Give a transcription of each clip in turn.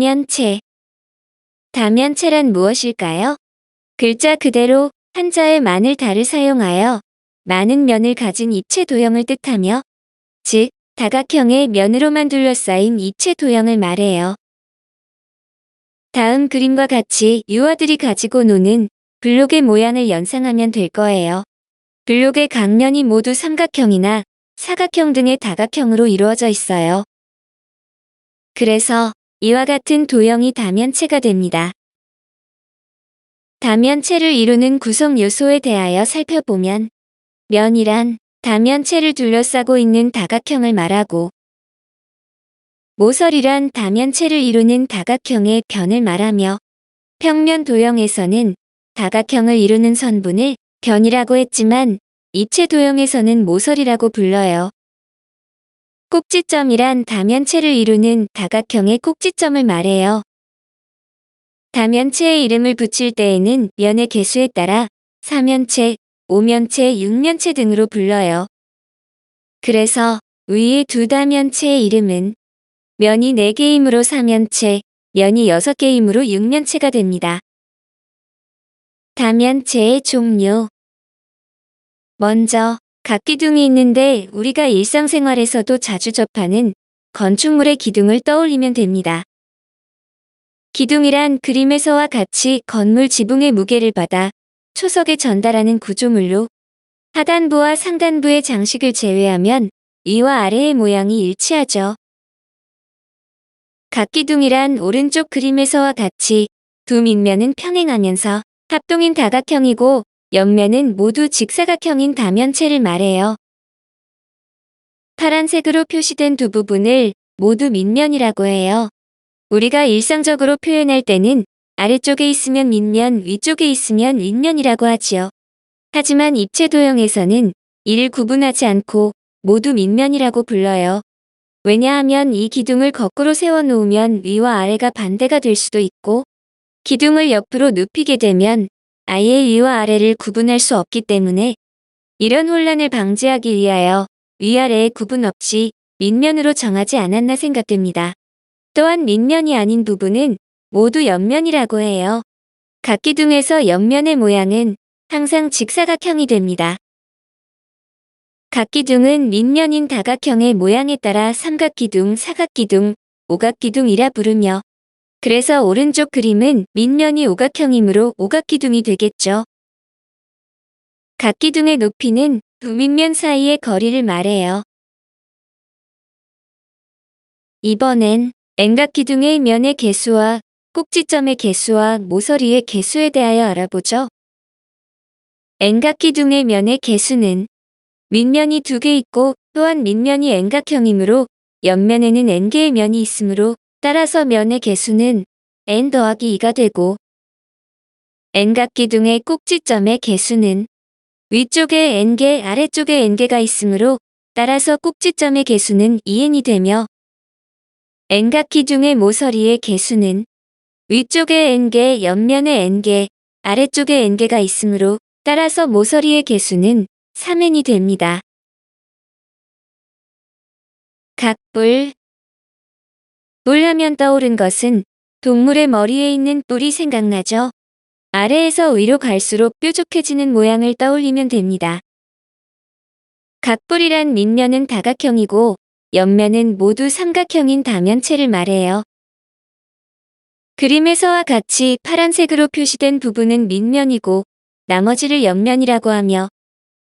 다면체. 다면체란 무엇일까요? 글자 그대로 한자의 많을 다를 사용하여 많은 면을 가진 입체 도형을 뜻하며, 즉 다각형의 면으로만 둘러싸인 입체 도형을 말해요. 다음 그림과 같이 유아들이 가지고 노는 블록의 모양을 연상하면 될 거예요. 블록의 각면이 모두 삼각형이나 사각형 등의 다각형으로 이루어져 있어요. 그래서 이와 같은 도형이 다면체가 됩니다. 다면체를 이루는 구성 요소에 대하여 살펴보면, 면이란 다면체를 둘러싸고 있는 다각형을 말하고, 모서리란 다면체를 이루는 다각형의 변을 말하며, 평면 도형에서는 다각형을 이루는 선분을 변이라고 했지만 입체 도형에서는 모서리라고 불러요. 꼭지점이란 다면체를 이루는 다각형의 꼭지점을 말해요. 다면체의 이름을 붙일 때에는 면의 개수에 따라 4면체, 5면체, 6면체 등으로 불러요. 그래서 위의 두 다면체의 이름은 면이 4개이므로 4면체, 면이 6개이므로 6면체가 됩니다. 다면체의 종류. 먼저 각기둥이 있는데 우리가 일상생활에서도 자주 접하는 건축물의 기둥을 떠올리면 됩니다. 기둥이란 그림에서와 같이 건물 지붕의 무게를 받아 초석에 전달하는 구조물로, 하단부와 상단부의 장식을 제외하면 위와 아래의 모양이 일치하죠. 각기둥이란 오른쪽 그림에서와 같이 두 밑면은 평행하면서 합동인 다각형이고 옆면은 모두 직사각형인 다면체를 말해요. 파란색으로 표시된 두 부분을 모두 밑면이라고 해요. 우리가 일상적으로 표현할 때는 아래쪽에 있으면 밑면, 위쪽에 있으면 윗면이라고 하지요. 하지만 입체 도형에서는 이를 구분하지 않고 모두 밑면이라고 불러요. 왜냐하면 이 기둥을 거꾸로 세워놓으면 위와 아래가 반대가 될 수도 있고, 기둥을 옆으로 눕히게 되면 아예 위와 아래를 구분할 수 없기 때문에, 이런 혼란을 방지하기 위하여 위아래의 구분 없이 밑면으로 정하지 않았나 생각됩니다. 또한 밑면이 아닌 부분은 모두 옆면이라고 해요. 각 기둥에서 옆면의 모양은 항상 직사각형이 됩니다. 각 기둥은 밑면인 다각형의 모양에 따라 삼각기둥, 사각기둥, 오각기둥이라 부르며, 그래서 오른쪽 그림은 밑면이 오각형이므로 오각기둥이 되겠죠. 각 기둥의 높이는 두 밑면 사이의 거리를 말해요. 이번엔 N각 기둥의 면의 개수와 꼭지점의 개수와 모서리의 개수에 대하여 알아보죠. N각 기둥의 면의 개수는 밑면이 2개 있고 또한 밑면이 N각형이므로 옆면에는 N개의 면이 있으므로 따라서 면의 개수는 N 더하기 2가 되고, N각 기둥의 꼭지점의 개수는 위쪽에 N개, 아래쪽에 N개가 있으므로 따라서 꼭지점의 개수는 2N이 되며, N각 기둥의 모서리의 개수는 위쪽에 N개, 옆면에 N개, 아래쪽에 N개가 있으므로 따라서 모서리의 개수는 3N이 됩니다. 각뿔. 뿔 하면 떠오른 것은 동물의 머리에 있는 뿔이 생각나죠? 아래에서 위로 갈수록 뾰족해지는 모양을 떠올리면 됩니다. 각뿔이란 밑면은 다각형이고 옆면은 모두 삼각형인 다면체를 말해요. 그림에서와 같이 파란색으로 표시된 부분은 밑면이고 나머지를 옆면이라고 하며,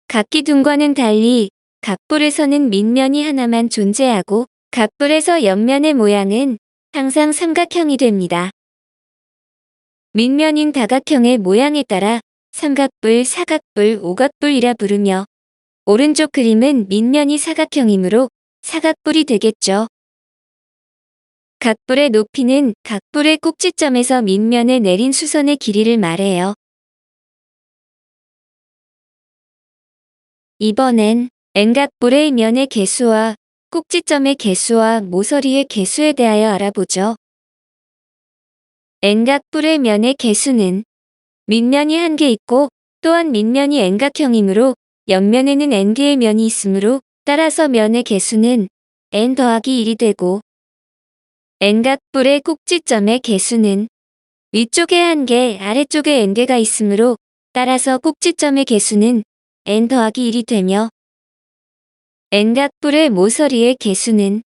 각기둥과는 달리 각뿔에서는 밑면이 하나만 존재하고 각뿔에서 옆면의 모양은 항상 삼각형이 됩니다. 밑면인 다각형의 모양에 따라 삼각뿔, 사각뿔, 오각뿔이라 부르며, 오른쪽 그림은 밑면이 사각형이므로 사각뿔이 되겠죠. 각뿔의 높이는 각뿔의 꼭지점에서 밑면에 내린 수선의 길이를 말해요. 이번엔 N각뿔의 면의 개수와 꼭지점의 개수와 모서리의 개수에 대하여 알아보죠. N각뿔의 면의 개수는 밑면이 1개 있고 또한 밑면이 N각형이므로 옆면에는 N개의 면이 있으므로 따라서 면의 개수는 N 더하기 1이 되고, N각뿔의 꼭지점의 개수는 위쪽에 1개, 아래쪽에 n개가 있으므로 따라서 꼭지점의 개수는 n 더하기 1이 되며 N각뿔의 모서리의 개수는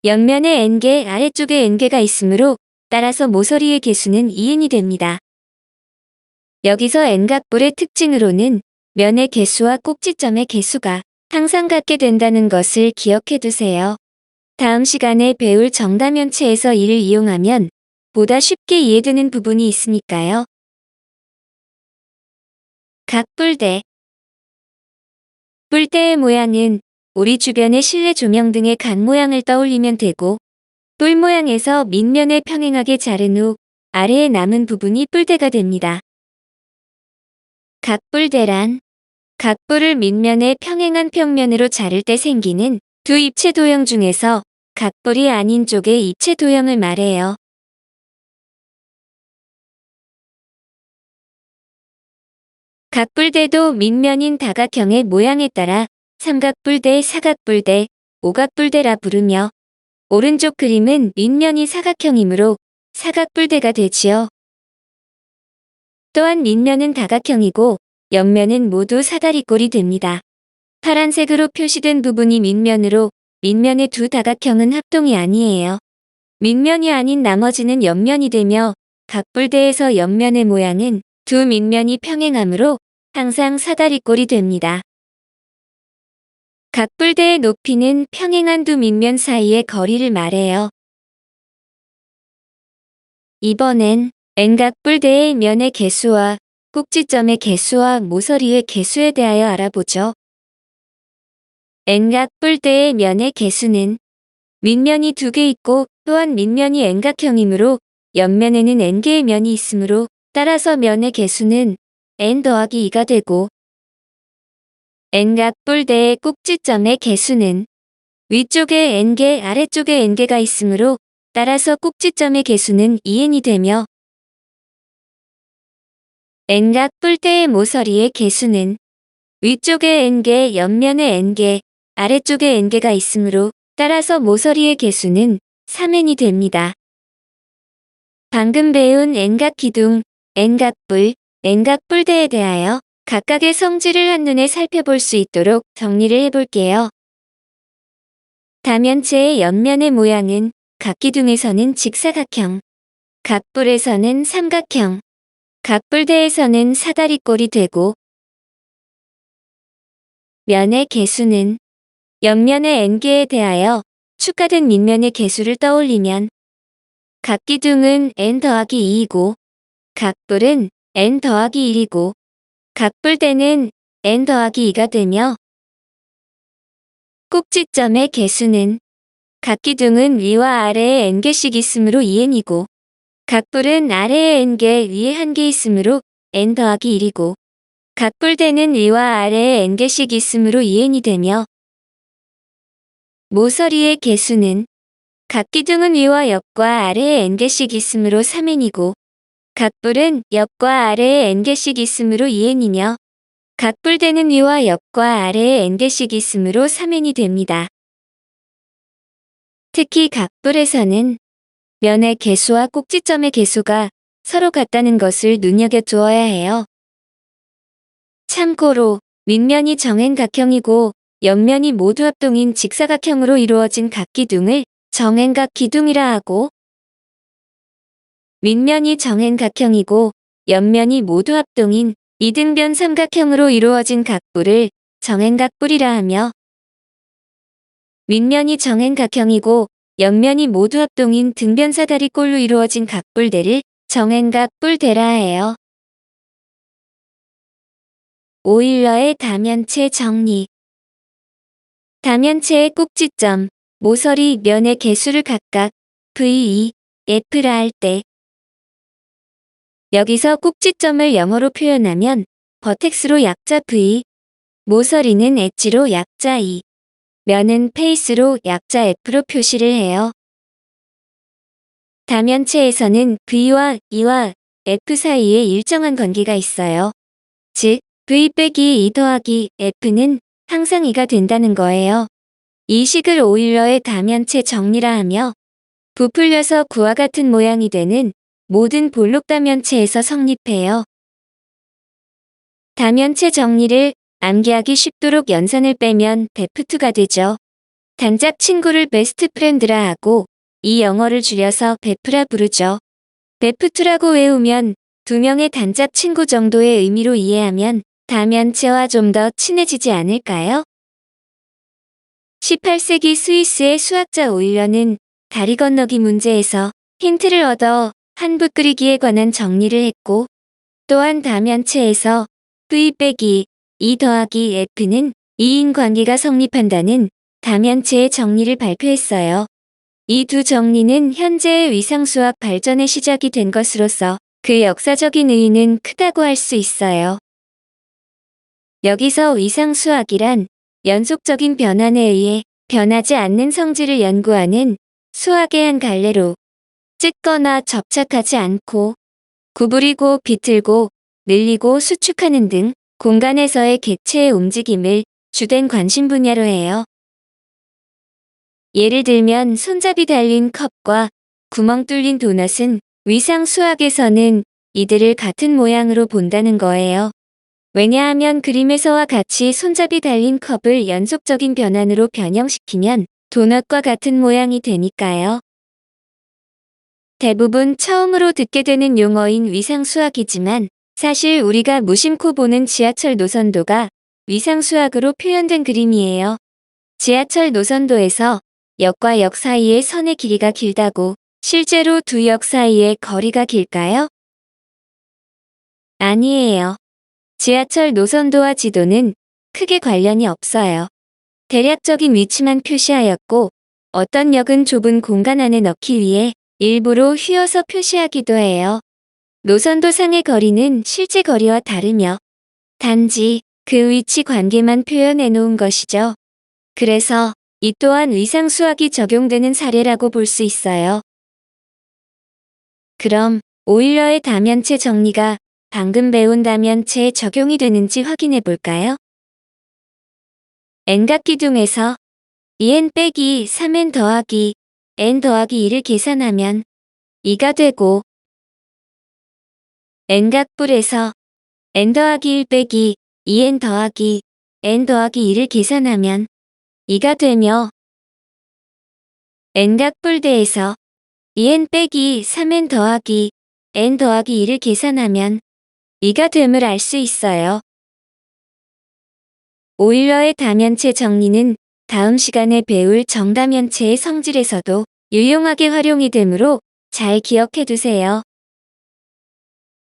옆면에 n개, 아래쪽에 n개가 있으므로 따라서 모서리의 개수는 2n이 됩니다. 여기서 N각뿔의 특징으로는 면의 개수와 꼭지점의 개수가 항상 같게 된다는 것을 기억해 두세요. 다음 시간에 배울 정다면체에서 이를 이용하면 보다 쉽게 이해되는 부분이 있으니까요. 각뿔대. 뿔대의 모양은 우리 주변의 실내 조명 등의 각 모양을 떠올리면 되고, 뿔 모양에서 밑면에 평행하게 자른 후 아래에 남은 부분이 뿔대가 됩니다. 각뿔대란 각뿔을 밑면에 평행한 평면으로 자를 때 생기는 두 입체 도형 중에서 각뿔이 아닌 쪽의 입체 도형을 말해요. 각뿔대도 밑면인 다각형의 모양에 따라 삼각뿔대, 사각뿔대, 오각뿔대라 부르며 오른쪽 그림은 밑면이 사각형이므로 사각뿔대가 되지요. 또한 밑면은 다각형이고 옆면은 모두 사다리꼴이 됩니다. 파란색으로 표시된 부분이 밑면으로 밑면의 두 다각형은 합동이 아니에요. 밑면이 아닌 나머지는 옆면이 되며 각뿔대에서 옆면의 모양은 두 밑면이 평행하므로 항상 사다리꼴이 됩니다. 각뿔대의 높이는 평행한 두 밑면 사이의 거리를 말해요. 이번엔 N각뿔대의 면의 개수와 꼭지점의 개수와 모서리의 개수에 대하여 알아보죠. N각뿔대의 면의 개수는 밑면이 2개 있고 또한 밑면이 N각형이므로 옆면에는 N개의 면이 있으므로 따라서 면의 개수는 n 더하기 2가 되고, N각뿔대의 꼭지점의 개수는 위쪽에 n개, 아래쪽에 n개가 있으므로 따라서 꼭지점의 개수는 2n이 되며 N각뿔대의 모서리의 개수는 위쪽에 n개, 옆면에 n개, 아래쪽에 n개가 있으므로 따라서 모서리의 개수는 3n이 됩니다. 방금 배운 N각기둥, N각뿔, N각뿔대에 대하여 각각의 성질을 한눈에 살펴볼 수 있도록 정리를 해볼게요. 다면체의 옆면의 모양은 각기둥에서는 직사각형, 각뿔에서는 삼각형, 각뿔대에서는 사다리꼴이 되고, 면의 개수는 옆면의 n개에 대하여 추가된 밑면의 개수를 떠올리면 각기둥은 n 더하기 2이고 각뿔은 n 더하기 1이고 각뿔대는 n 더하기 2가 되며 꼭지점의 개수는 각기둥은 위와 아래에 n개씩 있으므로 2n이고 각뿔은 아래에 n개, 위에 1개 있으므로 n 더하기 1이고 각뿔대는 위와 아래에 n개씩 있으므로 2n이 되며 모서리의 개수는 각기둥은 위와 옆과 아래에 n개씩 있으므로 3n이고 각뿔은 옆과 아래에 n개씩 있으므로 2n이며 각뿔대는 위와 옆과 아래에 n개씩 있으므로 3n이 됩니다. 특히 각뿔에서는 면의 개수와 꼭지점의 개수가 서로 같다는 것을 눈여겨두어야 해요. 참고로 밑면이 정N각형이고 옆면이 모두 합동인 직사각형으로 이루어진 각기둥을 정N각기둥이라 하고, 밑면이 정N각형이고 옆면이 모두 합동인 이등변 삼각형으로 이루어진 각뿔을 정N각뿔이라 하며, 밑면이 정N각형이고 옆면이 모두 합동인 등변 사다리꼴로 이루어진 각뿔대를 정N각뿔대라 해요. 오일러의 다면체 정리. 다면체의 꼭지점, 모서리, 면의 개수를 각각 V, F라 할 때 여기서 꼭지점을 영어로 표현하면 버텍스로 약자 V, 모서리는 엣지로 약자 E, 면은 페이스로 약자 F로 표시를 해요. 다면체에서는 V와 E와 F 사이에 일정한 관계가 있어요. 즉, V 빼기 2 더하기 F는 항상 2가 된다는 거예요. 이 식을 오일러의 다면체 정리라 하며, 부풀려서 구와 같은 모양이 되는 모든 볼록 다면체에서 성립해요. 다면체 정리를 암기하기 쉽도록 연산을 빼면 베프트가 되죠. 단짝 친구를 베스트 프렌드라 하고 이 영어를 줄여서 베프라 부르죠. 베프트라고 외우면 두 명의 단짝 친구 정도의 의미로 이해하면 다면체와 좀 더 친해지지 않을까요? 18세기 스위스의 수학자 오일러는 다리 건너기 문제에서 힌트를 얻어 한붓 그리기에 관한 정리를 했고, 또한 다면체에서 V 빼기 2 더하기 F는 2인 관계가 성립한다는 다면체의 정리를 발표했어요. 이 두 정리는 현재의 위상수학 발전의 시작이 된 것으로서 그 역사적인 의의는 크다고 할 수 있어요. 여기서 위상수학이란 연속적인 변환에 의해 변하지 않는 성질을 연구하는 수학의 한 갈래로 찢거나 접착하지 않고 구부리고 비틀고 늘리고 수축하는 등 공간에서의 객체의 움직임을 주된 관심 분야로 해요. 예를 들면 손잡이 달린 컵과 구멍 뚫린 도넛은 위상 수학에서는 이들을 같은 모양으로 본다는 거예요. 왜냐하면 그림에서와 같이 손잡이 달린 컵을 연속적인 변환으로 변형시키면 도넛과 같은 모양이 되니까요. 대부분 처음으로 듣게 되는 용어인 위상수학이지만 사실 우리가 무심코 보는 지하철 노선도가 위상수학으로 표현된 그림이에요. 지하철 노선도에서 역과 역 사이의 선의 길이가 길다고 실제로 두 역 사이의 거리가 길까요? 아니에요. 지하철 노선도와 지도는 크게 관련이 없어요. 대략적인 위치만 표시하였고 어떤 역은 좁은 공간 안에 넣기 위해 일부러 휘어서 표시하기도 해요. 노선도상의 거리는 실제 거리와 다르며 단지 그 위치 관계만 표현해 놓은 것이죠. 그래서 이 또한 위상수학이 적용되는 사례라고 볼 수 있어요. 그럼 오일러의 다면체 정리가 방금 배운 다면체에 적용이 되는지 확인해 볼까요? n각 기둥에서 2n 빼기 3n 더하기 n 더하기 2를 계산하면 2가 되고 n각 뿔에서 n 더하기 1 빼기 2n 더하기 n 더하기 2를 계산하면 2가 되며 n각 뿔대에서 2n 빼기 3n 더하기 n 더하기 2를 계산하면 2가 됨을 알 수 있어요. 오일러의 다면체 정리는 다음 시간에 배울 정다면체의 성질에서도 유용하게 활용이 되므로 잘 기억해 두세요.